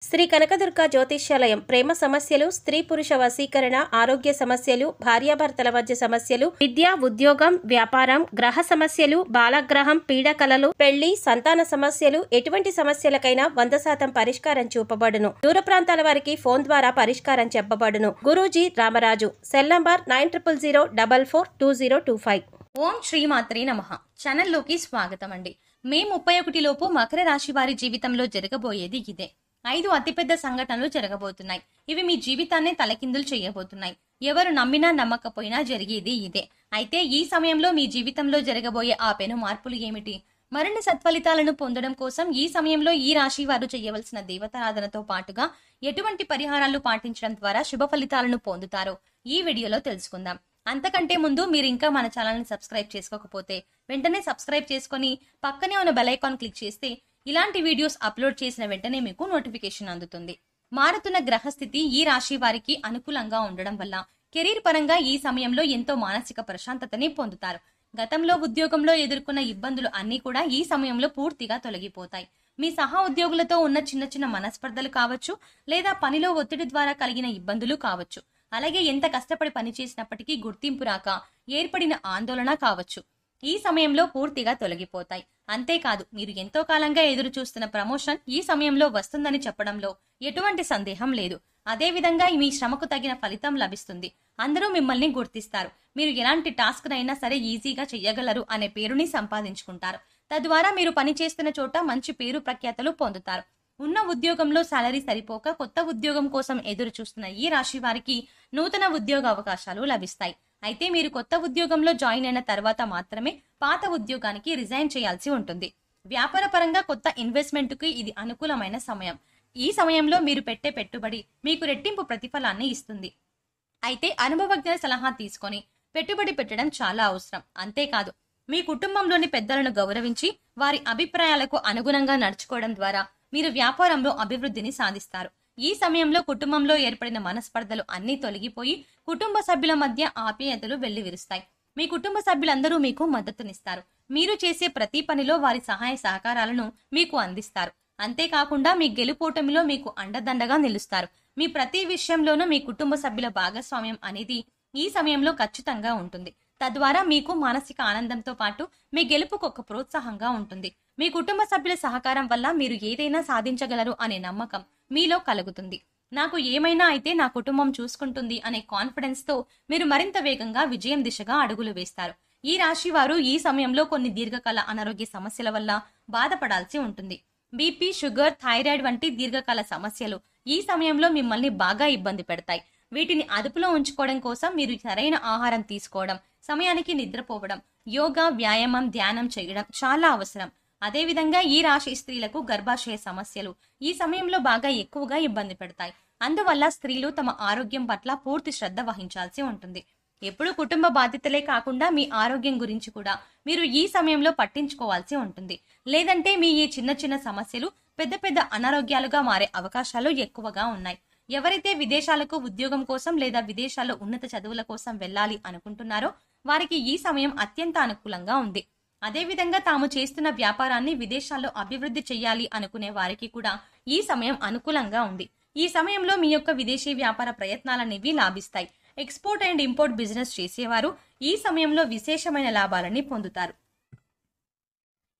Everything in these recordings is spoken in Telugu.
శ్రీ కనకదుర్గ జ్యోతిష్యాలయం ప్రేమ సమస్యలు, స్త్రీ పురుష వశీకరణ, ఆరోగ్య సమస్యలు, భార్యాభర్తల మధ్య సమస్యలు, విద్య, ఉద్యోగం, వ్యాపారం, గ్రహ సమస్యలు, బాలగ్రహం, పీడకలలు, పెళ్లి, సంతాన సమస్యలు, ఎటువంటి సమస్యలకైనా 100% పరిష్కారం చూపబడును. దూర ప్రాంతాల వారికి ఫోన్ ద్వారా పరిష్కారం చెప్పబడును. గురూజీ రామరాజు. Cell number 9000442025. ఓం శ్రీమాత్రే నమః. ఛానల్లోకి స్వాగతం అండి. మే 31 లోపు మకర రాశి వారి జీవితంలో జరగబోయేది ఇదే. 5 అతిపెద్ద సంఘటనలు జరగబోతున్నాయి. ఇవి మీ జీవితాన్ని తలకిందులు చేయబోతున్నాయి. ఎవరు నమ్మినా నమ్మకపోయినా జరిగేది ఇదే. అయితే ఈ సమయంలో మీ జీవితంలో జరగబోయే ఆ పెను మార్పులు ఏమిటి? మరిన్ని సత్ఫలితాలను పొందడం కోసం ఈ సమయంలో ఈ రాశి వారు చేయవలసిన దేవతారాధనతో పాటుగా ఎటువంటి పరిహారాలు పాటించడం ద్వారా శుభ ఫలితాలను పొందుతారో ఈ వీడియోలో తెలుసుకుందాం. అంతకంటే ముందు మీరు ఇంకా మన ఛానల్ని సబ్స్క్రైబ్ చేసుకోకపోతే వెంటనే సబ్స్క్రైబ్ చేసుకొని పక్కనే ఉన్న బెల్ ఐకాన్ క్లిక్ చేస్తే ఇలాంటి వీడియోస్ అప్లోడ్ చేసిన వెంటనే మీకు నోటిఫికేషన్ అందుతుంది. మారుతున్న గ్రహస్థితి ఈ రాశి వారికి అనుకూలంగా ఉండడం వల్ల కెరీర్ పరంగా ఈ సమయంలో ఎంతో మానసిక ప్రశాంతతని పొందుతారు. గతంలో ఉద్యోగంలో ఎదుర్కొన్న ఇబ్బందులు అన్నీ కూడా ఈ సమయంలో పూర్తిగా తొలగిపోతాయి. మీ సహా ఉద్యోగులతో ఉన్న చిన్న చిన్న మనస్పర్ధలు కావచ్చు, లేదా పనిలో ఒత్తిడి ద్వారా కలిగిన ఇబ్బందులు కావచ్చు, అలాగే ఎంత కష్టపడి పనిచేసినప్పటికీ గుర్తింపు రాక ఏర్పడిన ఆందోళన కావచ్చు, ఈ సమయంలో పూర్తిగా తొలగిపోతాయి. అంతేకాదు, మీరు ఎంతో కాలంగా ఎదురు చూస్తున్న ప్రమోషన్ ఈ సమయంలో వస్తుందని చెప్పడంలో ఎటువంటి సందేహం లేదు. అదే విధంగా మీ శ్రమకు తగిన ఫలితం లభిస్తుంది. అందరూ మిమ్మల్ని గుర్తిస్తారు. మీరు ఎలాంటి టాస్క్ అయినా సరే ఈజీగా చెయ్యగలరు అనే పేరుని సంపాదించుకుంటారు. తద్వారా మీరు పనిచేస్తున్న చోట మంచి పేరు ప్రఖ్యాతలు పొందుతారు. ఉన్న ఉద్యోగంలో సాలరీ సరిపోక కొత్త ఉద్యోగం కోసం ఎదురు చూస్తున్న ఈ రాశి వారికి నూతన ఉద్యోగ అవకాశాలు లభిస్తాయి. అయితే మీరు కొత్త ఉద్యోగంలో జాయిన్ అయిన తర్వాత మాత్రమే పాత ఉద్యోగానికి రిజైన్ చేయాల్సి ఉంటుంది. వ్యాపార పరంగా కొత్త ఇన్వెస్ట్మెంట్ కి ఇది అనుకూలమైన సమయం. ఈ సమయంలో మీరు పెట్టే పెట్టుబడి మీకు రెట్టింపు ప్రతిఫలాన్ని ఇస్తుంది. అయితే అనుభవజ్ఞ సలహా తీసుకొని పెట్టుబడి పెట్టడం చాలా అవసరం. అంతేకాదు, మీ కుటుంబంలోని పెద్దలను గౌరవించి వారి అభిప్రాయాలకు అనుగుణంగా నడుచుకోవడం ద్వారా మీరు వ్యాపారంలో అభివృద్ధిని సాధిస్తారు. ఈ సమయంలో కుటుంబంలో ఏర్పడిన మనస్పర్ధలు అన్నీ తొలగిపోయి కుటుంబ సభ్యుల మధ్య ఆప్యాయతలు వెల్లివిరుస్తాయి. మీ కుటుంబ సభ్యులందరూ మీకు మద్దతునిస్తారు. మీరు చేసే ప్రతి పనిలో వారి సహాయ సహకారాలను మీకు అందిస్తారు. అంతేకాకుండా మీ గెలుపోటమిలో మీకు అండదండగా నిలుస్తారు. మీ ప్రతి విషయంలోనూ మీ కుటుంబ సభ్యుల భాగస్వామ్యం అనేది ఈ సమయంలో ఖచ్చితంగా ఉంటుంది. తద్వారా మీకు మానసిక ఆనందంతో పాటు మీ గెలుపుకు ఒక ప్రోత్సాహంగా ఉంటుంది. మీ కుటుంబ సభ్యుల సహకారం వల్ల మీరు ఏదైనా సాధించగలరు అనే నమ్మకం మీలో కలుగుతుంది. నాకు ఏమైనా అయితే నా కుటుంబం చూసుకుంటుంది అనే కాన్ఫిడెన్స్ తో మీరు మరింత వేగంగా విజయం దిశగా అడుగులు వేస్తారు. ఈ రాశి వారు ఈ సమయంలో కొన్ని దీర్ఘకాల అనారోగ్య సమస్యల వల్ల బాధపడాల్సి ఉంటుంది. బీపీ, షుగర్, థైరాయిడ్ వంటి దీర్ఘకాల సమస్యలు ఈ సమయంలో మిమ్మల్ని బాగా ఇబ్బంది పెడతాయి. వీటిని అదుపులో ఉంచుకోవడం కోసం మీరు సరైన ఆహారం తీసుకోవడం, సమయానికి నిద్రపోవడం, యోగా, వ్యాయామం, ధ్యానం చేయడం చాలా అవసరం. అదేవిధంగా ఈ రాశి స్త్రీలకు గర్భాశయ సమస్యలు ఈ సమయంలో బాగా ఎక్కువగా ఇబ్బంది పెడతాయి. అందువల్ల స్త్రీలు తమ ఆరోగ్యం పట్ల పూర్తి శ్రద్ధ వహించాల్సి ఉంటుంది. ఎప్పుడు కుటుంబ బాధ్యతలే కాకుండా మీ ఆరోగ్యం గురించి కూడా మీరు ఈ సమయంలో పట్టించుకోవాల్సి ఉంటుంది. లేదంటే మీ ఈ చిన్న చిన్న సమస్యలు పెద్ద పెద్ద అనారోగ్యాలుగా మారే అవకాశాలు ఎక్కువగా ఉన్నాయి. ఎవరైతే విదేశాలకు ఉద్యోగం కోసం లేదా విదేశాల్లో ఉన్నత చదువుల కోసం వెళ్ళాలి అనుకుంటున్నారో వారికి ఈ సమయం అత్యంత అనుకూలంగా ఉంది. అదేవిధంగా తాము చేస్తున్న వ్యాపారాన్ని విదేశాల్లో అభివృద్ధి చేయాలి అనుకునే వారికి కూడా ఈ సమయం అనుకూలంగా ఉంది. ఈ సమయంలో మీ యొక్క విదేశీ వ్యాపార ప్రయత్నాలనేవి లాభిస్తాయి. ఎక్స్పోర్ట్ అండ్ ఇంపోర్ట్ బిజినెస్ చేసేవారు ఈ సమయంలో విశేషమైన లాభాలని పొందుతారు.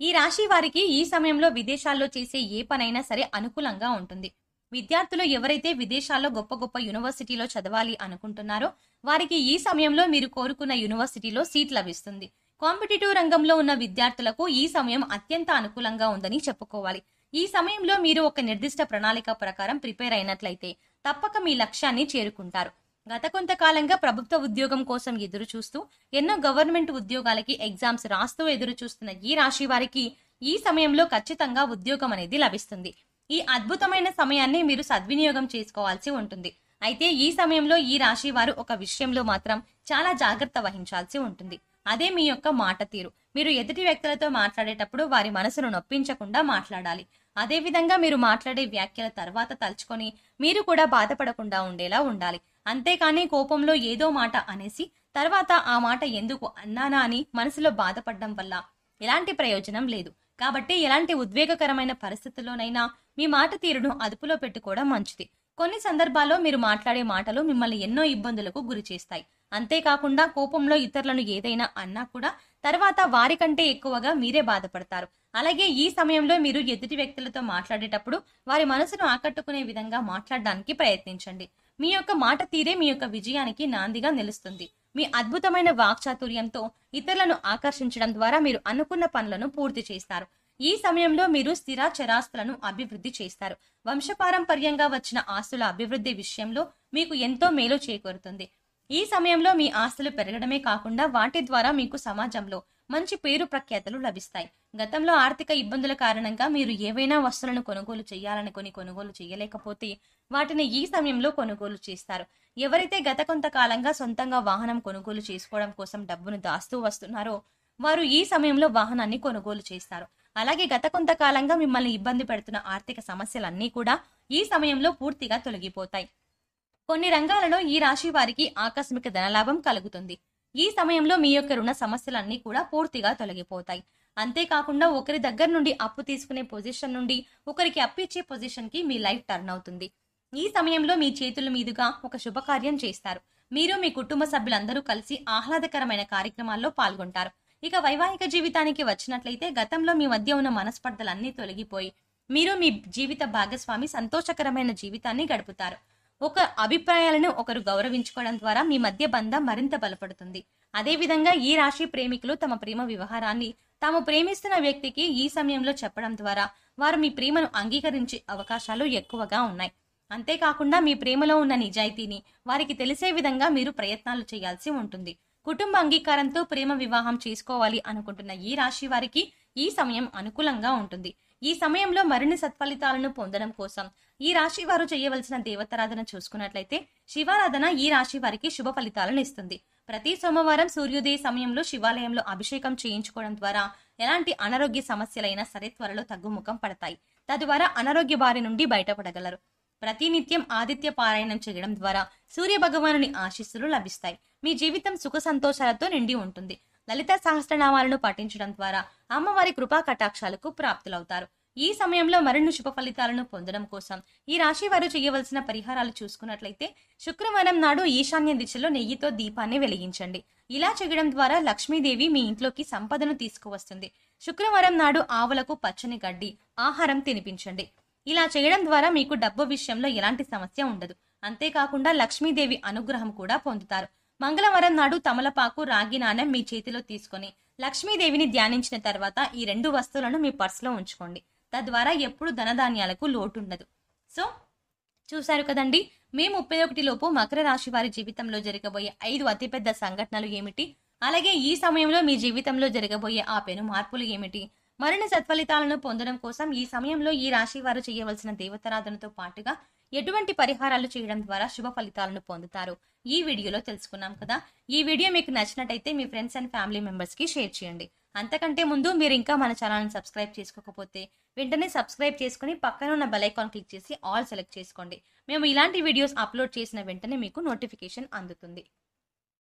ఈ రాశి వారికి ఈ సమయంలో విదేశాల్లో చేసే ఏ పనైనా సరే అనుకూలంగా ఉంటుంది. విద్యార్థులు ఎవరైతే విదేశాల్లో గొప్ప గొప్ప యూనివర్సిటీలో చదవాలి అనుకుంటున్నారో వారికి ఈ సమయంలో మీరు కోరుకున్న యూనివర్సిటీలో సీట్ లభిస్తుంది. కాంపిటేటివ్ రంగంలో ఉన్న విద్యార్థులకు ఈ సమయం అత్యంత అనుకూలంగా ఉందని చెప్పుకోవాలి. ఈ సమయంలో మీరు ఒక నిర్దిష్ట ప్రణాళిక ప్రకారం ప్రిపేర్ అయినట్లయితే తప్పక మీ లక్ష్యాన్ని చేరుకుంటారు. గత కొంతకాలంగా ప్రభుత్వ ఉద్యోగం కోసం ఎదురు చూస్తూ ఎన్నో గవర్నమెంట్ ఉద్యోగాలకి ఎగ్జామ్స్ రాస్తూ ఎదురు చూస్తున్న ఈ రాశి వారికి ఈ సమయంలో ఖచ్చితంగా ఉద్యోగం అనేది లభిస్తుంది. ఈ అద్భుతమైన సమయాన్ని మీరు సద్వినియోగం చేసుకోవాల్సి ఉంటుంది. అయితే ఈ సమయంలో ఈ రాశి వారు ఒక విషయంలో మాత్రం చాలా జాగ్రత్త వహించాల్సి ఉంటుంది. అదే మీ యొక్క మాట తీరు. మీరు ఎదుటి వ్యక్తులతో మాట్లాడేటప్పుడు వారి మనసును నొప్పించకుండా మాట్లాడాలి. అదేవిధంగా మీరు మాట్లాడే వ్యాఖ్యల తర్వాత తలుచుకొని మీరు కూడా బాధపడకుండా ఉండేలా ఉండాలి. అంతేకాని కోపంలో ఏదో మాట అనేసి తర్వాత ఆ మాట ఎందుకు అన్నానా అని మనసులో బాధపడడం వల్ల ఎలాంటి ప్రయోజనం లేదు. కాబట్టి ఎలాంటి ఉద్వేగకరమైన పరిస్థితుల్లోనైనా మీ మాట తీరును అదుపులో పెట్టుకోవడం మంచిది. కొన్ని సందర్భాల్లో మీరు మాట్లాడే మాటలు మిమ్మల్ని ఎన్నో ఇబ్బందులకు గురి చేస్తాయి. అంతేకాకుండా కోపంలో ఇతరులను ఏదైనా అన్నా కూడా తర్వాత వారికంటే ఎక్కువగా మీరే బాధపడతారు. అలాగే ఈ సమయంలో మీరు ఎదుటి వ్యక్తులతో మాట్లాడేటప్పుడు వారి మనసును ఆకట్టుకునే విధంగా మాట్లాడడానికి ప్రయత్నించండి. మీ యొక్క మాట తీరే మీ యొక్క విజయానికి నాందిగా నిలుస్తుంది. మీ అద్భుతమైన వాక్చాతుర్యంతో ఇతరులను ఆకర్షించడం ద్వారా మీరు అనుకున్న పనులను పూర్తి చేస్తారు. ఈ సమయంలో మీరు స్థిర చరాస్తులను అభివృద్ధి చేస్తారు. వంశపారంపర్యంగా వచ్చిన ఆస్తుల అభివృద్ధి విషయంలో మీకు ఎంతో మేలు చేకూరుతుంది. ఈ సమయంలో మీ ఆస్తులు పెరగడమే కాకుండా వాటి ద్వారా మీకు సమాజంలో మంచి పేరు ప్రఖ్యాతలు లభిస్తాయి. గతంలో ఆర్థిక ఇబ్బందుల కారణంగా మీరు ఏవైనా వస్తువులను కొనుగోలు చేయాలనుకుని కొనుగోలు చేయలేకపోతే వాటిని ఈ సమయంలో కొనుగోలు చేస్తారు. ఎవరైతే గత కొంతకాలంగా సొంతంగా వాహనం కొనుగోలు చేసుకోవడం కోసం డబ్బును దాస్తూ వస్తున్నారో వారు ఈ సమయంలో వాహనాన్ని కొనుగోలు చేస్తారు. అలాగే గత కొంతకాలంగా మిమ్మల్ని ఇబ్బంది పెడుతున్న ఆర్థిక సమస్యలన్నీ కూడా ఈ సమయంలో పూర్తిగా తొలగిపోతాయి. కొన్ని రంగాలలో ఈ రాశి వారికి ఆకస్మిక ధనలాభం కలుగుతుంది. ఈ సమయంలో మీ యొక్క రుణ సమస్యలన్నీ కూడా పూర్తిగా తొలగిపోతాయి. అంతేకాకుండా ఒకరి దగ్గర నుండి అప్పు తీసుకునే పొజిషన్ నుండి ఒకరికి అప్పిచ్చే పొజిషన్ కి మీ లైఫ్ టర్న్ అవుతుంది. ఈ సమయంలో మీ చేతుల మీదుగా ఒక శుభకార్యం చేస్తారు. మీరు మీ కుటుంబ సభ్యులందరూ కలిసి ఆహ్లాదకరమైన కార్యక్రమాల్లో పాల్గొంటారు. ఇక వైవాహిక జీవితానికి వచ్చినట్లయితే గతంలో మీ మధ్య ఉన్న మనస్పర్ధలన్నీ తొలగిపోయి మీరు మీ జీవిత భాగస్వామి సంతోషకరమైన జీవితాన్ని గడుపుతారు. ఒక అభిప్రాయాలను ఒకరు గౌరవించుకోవడం ద్వారా మీ మధ్య బంధం మరింత బలపడుతుంది. అదేవిధంగా ఈ రాశి ప్రేమికులు తమ ప్రేమ వ్యవహారాన్ని తాము ప్రేమిస్తున్న వ్యక్తికి ఈ సమయంలో చెప్పడం ద్వారా వారు మీ ప్రేమను అంగీకరించే అవకాశాలు ఎక్కువగా ఉన్నాయి. అంతేకాకుండా మీ ప్రేమలో ఉన్న నిజాయితీని వారికి తెలిసే విధంగా మీరు ప్రయత్నాలు చేయాల్సి ఉంటుంది. కుటుంబ అంగీకారంతో ప్రేమ వివాహం చేసుకోవాలి అనుకుంటున్న ఈ రాశి వారికి ఈ సమయం అనుకూలంగా ఉంటుంది. ఈ సమయంలో మరిన్ని సత్ఫలితాలను పొందడం కోసం ఈ రాశి వారు చేయవలసిన దేవతారాధన చూసుకున్నట్లయితే శివారాధన ఈ రాశి వారికి శుభ ఫలితాలను ఇస్తుంది. ప్రతి సోమవారం సూర్యోదయ సమయంలో శివాలయంలో అభిషేకం చేయించుకోవడం ద్వారా ఎలాంటి అనారోగ్య సమస్యలైనా సరే త్వరలో తగ్గుముఖం పడతాయి. తద్వారా అనారోగ్య బారి నుండి బయటపడగలరు. ప్రతినిత్యం ఆదిత్య పారాయణం చేయడం ద్వారా సూర్య భగవానుని ఆశీస్సులు లభిస్తాయి. మీ జీవితం సుఖ సంతోషాలతో నిండి ఉంటుంది. లలిత సహస్రనామాలను పఠించడం ద్వారా అమ్మవారి కృపా కటాక్షాలకు ప్రాప్తులవుతారు. ఈ సమయంలో మరిన్ని శుభ ఫలితాలను పొందడం కోసం ఈ రాశి వారు చేయవలసిన పరిహారాలు చూసుకున్నట్లయితే శుక్రవారం నాడు ఈశాన్య దిశలో నెయ్యితో దీపాన్ని వెలిగించండి. ఇలా చేయడం ద్వారా లక్ష్మీదేవి మీ ఇంట్లోకి సంపదను తీసుకువస్తుంది. శుక్రవారం నాడు ఆవులకు పచ్చని గడ్డి ఆహారం తినిపించండి. ఇలా చేయడం ద్వారా మీకు డబ్బు విషయంలో ఎలాంటి సమస్య ఉండదు. అంతేకాకుండా లక్ష్మీదేవి అనుగ్రహం కూడా పొందుతారు. మంగళవారం నాడు తమలపాకు రాగి నాణెం మీ చేతిలో తీసుకొని లక్ష్మీదేవిని ధ్యానించిన తర్వాత ఈ 2 వస్తువులను మీ పర్సులో ఉంచుకోండి. తద్వారా ఎప్పుడు ధనధాన్యాలకు లోటు ఉండదు. సో చూశారు కదండి, మే 31 లోపు మకర రాశి వారి జీవితంలో జరగబోయే 5 అతిపెద్ద సంఘటనలు ఏమిటి, అలాగే ఈ సమయంలో మీ జీవితంలో జరగబోయే ఆ పెను మార్పులు ఏమిటి, మరిన్ని సత్ఫలితాలను పొందడం కోసం ఈ సమయంలో ఈ రాశి వారు చేయవలసిన దేవతారాధనతో పాటుగా ఎటువంటి పరిహారాలు చేయడం ద్వారా శుభ ఫలితాలను పొందుతారు ఈ వీడియోలో తెలుసుకున్నాం కదా. ఈ వీడియో మీకు నచ్చినట్టయితే మీ ఫ్రెండ్స్ అండ్ ఫ్యామిలీ మెంబర్స్ కి షేర్ చేయండి. అంతకంటే ముందు మీరు ఇంకా మన ఛానల్ని సబ్స్క్రైబ్ చేసుకోకపోతే వెంటనే సబ్స్క్రైబ్ చేసుకుని పక్కన ఉన్న బెల్ ఐకాన్ క్లిక్ చేసి ఆల్ సెలెక్ట్ చేసుకోండి. మేము ఇలాంటి వీడియోస్ అప్లోడ్ చేసిన వెంటనే మీకు నోటిఫికేషన్ అందుతుంది.